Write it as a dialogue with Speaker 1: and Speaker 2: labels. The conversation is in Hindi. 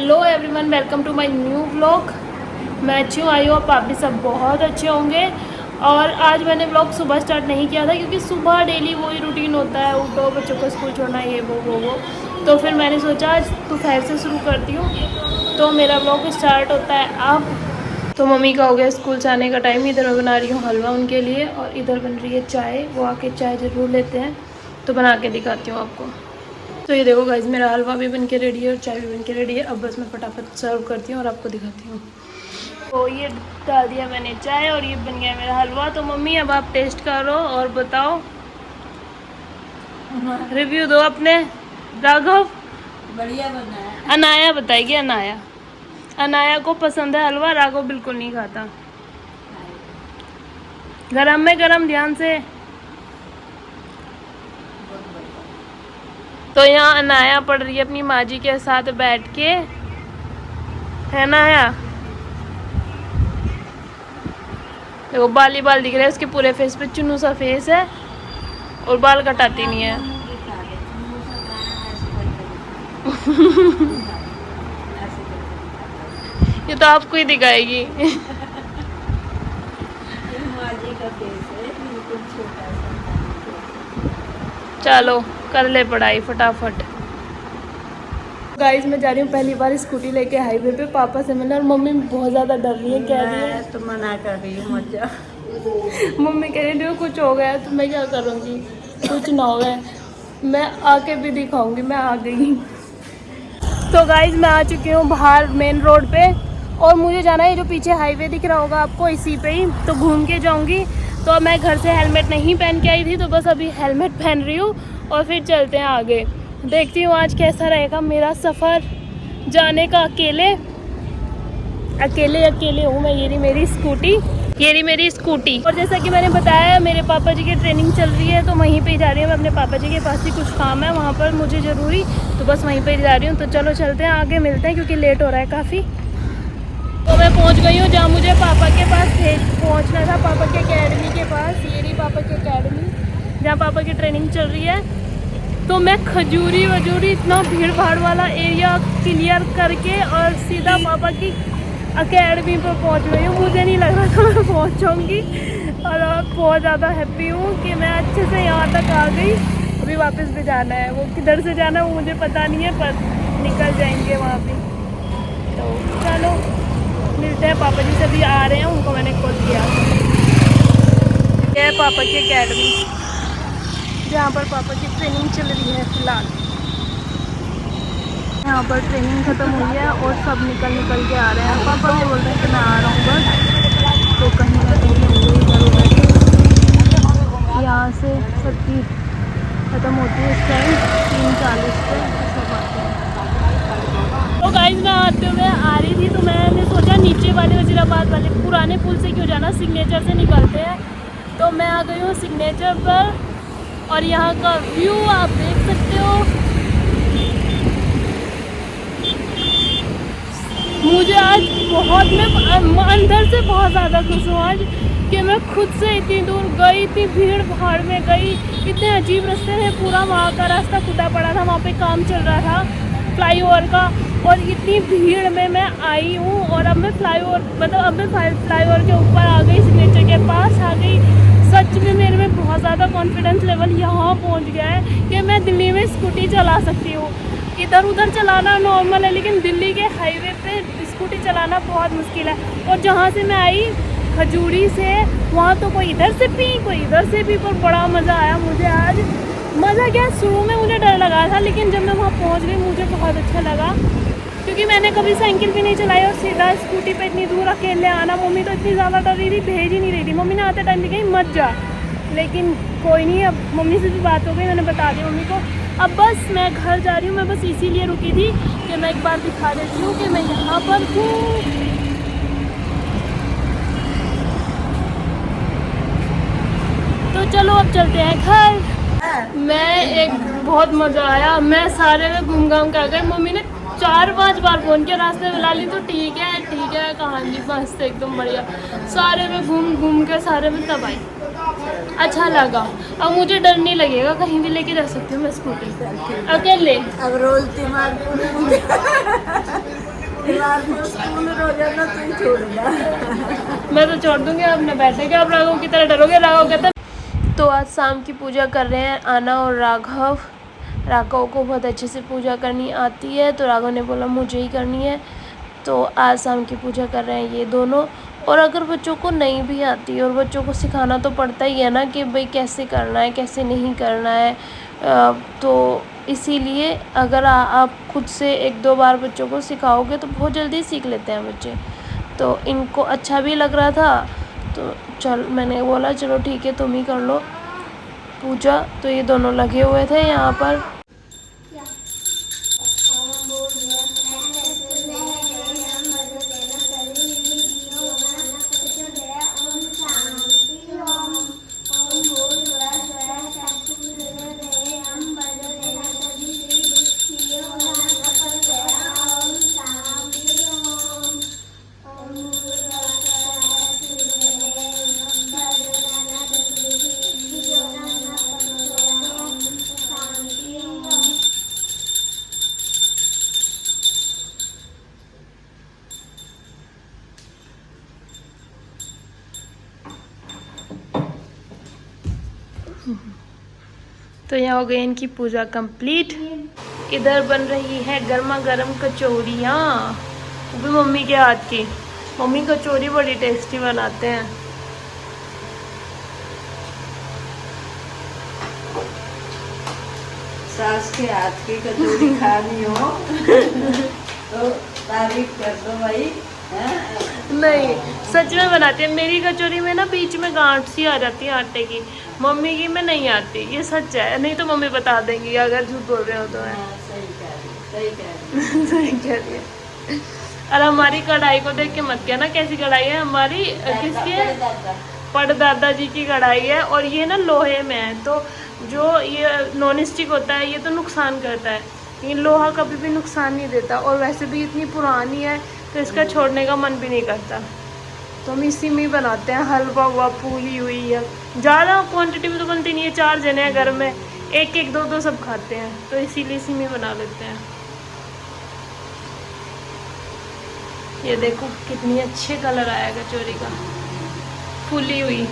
Speaker 1: Hello everyone, welcome to my new vlog. मैं अच्छी हूँ, आई होप आप भी सब बहुत अच्छे होंगे। और आज मैंने व्लॉग सुबह स्टार्ट नहीं किया था क्योंकि सुबह डेली वही रूटीन होता है, उठो बच्चों को स्कूल छोड़ना, ये वो। तो फिर मैंने सोचा आज दोपहर से शुरू करती हूँ, तो मेरा व्लॉग स्टार्ट होता है अब। तो मम्मी का हो गया स्कूल से आने का टाइम। इधर मैं बना रही हूँ हलवा उनके लिए और इधर बन रही है चाय। वो आके चाय ज़रूर लेते हैं, तो बना के दिखाती हूँ आपको। तो ये देखो गाइस, मेरा हलवा भी बन के रेडी है और चाय भी बन के रेडी है। अब बस मैं फटाफट सर्व करती हूँ और आपको दिखाती हूँ। तो ये डाल दिया मैंने चाय और ये बन गया मेरा हलवा। तो मम्मी अब आप टेस्ट करो और बताओ, रिव्यू दो अपने। राघव
Speaker 2: बढ़िया बना है।
Speaker 1: अनाया बताएगी। अनाया को पसंद है हलवा, राघव बिल्कुल नहीं खाता। गरम में गरम, ध्यान से। तो यहाँ अनाया पढ़ रही है अपनी माँ जी के साथ बैठ के, है ना या? देखो बाल ही बाल दिख रहे हैं उसके पूरे फेस पे, चुन्नू सा फेस है और बाल कटाती नहीं है। ये तो आपको ही दिखाएगी। चलो कर ले पढ़ाई फटाफट। गाइस मैं जा रही हूँ पहली बार स्कूटी लेके हाईवे पे पापा से मिलने, और मम्मी बहुत ज़्यादा डर रही है। कह रही है
Speaker 2: तो मना कर रही हूँ मत जा।
Speaker 1: मम्मी कह रही है कुछ हो गया तो मैं क्या करूँगी, कुछ ना हो गया, मैं आके भी दिखाऊंगी मैं आ गई। तो गाइस मैं आ चुकी हूँ बाहर मेन रोड पे, और मुझे जाना है जो पीछे हाईवे दिख रहा होगा आपको, इसी पे ही तो घूम के जाऊँगी। तो मैं घर से हेलमेट नहीं पहन के आई थी, तो बस अभी हेलमेट पहन रही हूँ और फिर चलते हैं आगे। देखती हूँ आज कैसा रहेगा मेरा सफ़र जाने का। अकेले हूँ मैं। ये रही मेरी स्कूटी। और जैसा कि मैंने बताया मेरे पापा जी की ट्रेनिंग चल रही है, तो वहीं पे जा रही हूँ मैं। अपने पापा जी के पास ही कुछ काम है वहाँ पर मुझे ज़रूरी, तो बस वहीं पे जा रही हूँ। तो चलो चलते हैं, आगे मिलते हैं क्योंकि लेट हो रहा है काफ़ी। तो मैं पहुँच गई हूँ जहाँ मुझे पापा के पास पहुँचना था, पापा के अकेडमी के पास। ये रही पापा की अकेडमी जहाँ पापा की ट्रेनिंग चल रही है। तो मैं खजूरी वजूरी इतना भीड़ भाड़ वाला एरिया क्लियर करके और सीधा पापा की अकेडमी पर पहुंच गई हूँ। मुझे नहीं लग रहा था मैं पहुंच जाऊँगी, और बहुत ज़्यादा हैप्पी हूँ कि मैं अच्छे से यहाँ तक आ गई। अभी वापस भी जाना है, वो किधर से जाना है वो मुझे पता नहीं है, पर निकल जाएंगे वहाँ पे। तो चलो मिलते हैं, पापा जी से भी आ रहे हैं, उनको मैंने कॉल किया। यह है पापा की अकेडमी जहाँ पर पापा की ट्रेनिंग चल रही है फिलहाल। यहाँ पर ट्रेनिंग ख़त्म हुई है और सब निकल के आ रहे हैं। पापा भी बोल रहे हैं कि मैं आ रहा हूँ बस, तो कहीं ना कहीं होंगे इधर। यहाँ से सबकी ख़त्म होती है इस टाइम 3:40 पे सब आते हैं। तो गाइस मैं आते हुए आ रही थी, तो मैंने सोचा नीचे वाले वजीराबाद वाले पुराने पुल से क्यों जाना, सिग्नेचर से निकलते हैं। तो मैं आ गई हूँ सिग्नेचर पर, और यहाँ का व्यू आप देख सकते हो। मुझे आज बहुत, मैं अंदर से बहुत ज़्यादा खुश हूँ आज कि मैं खुद से इतनी दूर गई, इतनी भीड़ भाड़ में गई, इतने अजीब रास्ते में। पूरा वहाँ का रास्ता खुदा पड़ा था, वहाँ पे काम चल रहा था फ्लाईओवर का, और इतनी भीड़ में मैं आई हूँ। और अब मैं फ्लाईओवर के ऊपर आ गई, सिग्नेचर के पास आ गई। सच में मेरे में बहुत ज़्यादा कॉन्फिडेंस लेवल यहाँ पहुँच गया है कि मैं दिल्ली में स्कूटी चला सकती हूँ। इधर उधर चलाना नॉर्मल है, लेकिन दिल्ली के हाईवे पे स्कूटी चलाना बहुत मुश्किल है। और जहाँ से मैं आई खजूरी से, वहाँ तो कोई इधर से पी कोई इधर से पी, पर बड़ा मज़ा आया मुझे आज। मज़ा क्या, शुरू में मुझे डर लगा था, लेकिन जब मैं वहाँ पहुँच गई मुझे बहुत अच्छा लगा, क्योंकि मैंने कभी साइकिल भी नहीं चलाई और सीधा स्कूटी पे इतनी दूर अकेले आना। मम्मी तो इतनी ज़्यादा डर रही थी, भेज ही नहीं रही थी। मम्मी ने आते टाइम भी कही मत जा, लेकिन कोई नहीं, अब मम्मी से भी बात हो गई, मैंने बता दिया मम्मी को। अब बस मैं घर जा रही हूँ। मैं बस इसीलिए रुकी थी कि मैं एक बार दिखा देती हूँ कि मैं यहाँ पर हूँ। तो चलो अब चलते हैं घर। मैं एक बहुत मज़ा आया, मैं सारे में घूम घाम के आ गए। मम्मी ने 4-5 बार फ़ोन किया, रास्ते में ला ली तो ठीक है कहानी बस एकदम बढ़िया। सारे में घूम के सारे में तब आई, अच्छा लगा। अब मुझे डर नहीं लगेगा, कहीं भी लेके जा सकती हूँ मैं स्कूटी अकेले।
Speaker 2: अब रोज तुम्हारे स्कूल रोजाना तू छोड़ दा।
Speaker 1: मैं तो छोड़ दूंगी, आप न बैठेंगे, आप राघव की तरह डरोगे। राघव कहता तो आज शाम की पूजा कर रहे हैं आना और राघव। राघव को बहुत अच्छे से पूजा करनी आती है, तो राघव ने बोला मुझे ही करनी है, तो आज शाम की पूजा कर रहे हैं ये दोनों। और अगर बच्चों को नहीं भी आती, और बच्चों को सिखाना तो पड़ता ही है ना कि भाई कैसे करना है कैसे नहीं करना है, तो इसीलिए अगर आप खुद से 1-2 बार बच्चों को सिखाओगे तो बहुत जल्दी सीख लेते हैं बच्चे। तो इनको अच्छा भी लग रहा था, तो मैंने बोला चलो ठीक है तुम ही कर लो पूजा। तो ये दोनों लगे हुए थे यहाँ पर। तो यहाँ हो गई इनकी पूजा कंप्लीट। इधर बन रही है गर्मा गर्म कचौड़ियाँ, वो भी मम्मी के हाथ की। मम्मी कचौड़ी बड़ी टेस्टी बनाते हैं।
Speaker 2: सास के हाथ की कचौड़ी खानी हो तो तारीफ कर दो भाई।
Speaker 1: नहीं सच में बनाते हैं। मेरी कचौरी में ना बीच में गांठ सी आ जाती है आटे की, मम्मी की में नहीं आती, ये सच है। नहीं तो मम्मी बता देंगी अगर झूठ बोल रहे हो तो। है
Speaker 2: सही कह
Speaker 1: सही है। और हमारी कढ़ाई को देख के मत कहना कैसी कढ़ाई है हमारी, किसकी है? परदादा जी की कढ़ाई है। और ये ना लोहे में है, तो जो ये नॉन स्टिक होता है ये तो नुकसान करता है, लेकिन लोहा कभी भी नुकसान नहीं देता। और वैसे भी इतनी पुरानी है तो इसका छोड़ने का मन भी नहीं करता। तो हम इसी में ही बनाते हैं। हलवा हुआ, पूरी हुई है, ज़्यादा क्वांटिटी में तो बनती नहीं है, 4 जने हैं घर में, 1-1 2-2 सब खाते हैं, तो इसीलिए इसी में बना लेते हैं। ये देखो कितनी अच्छे कलर आया कचौरी का, फूली हुई।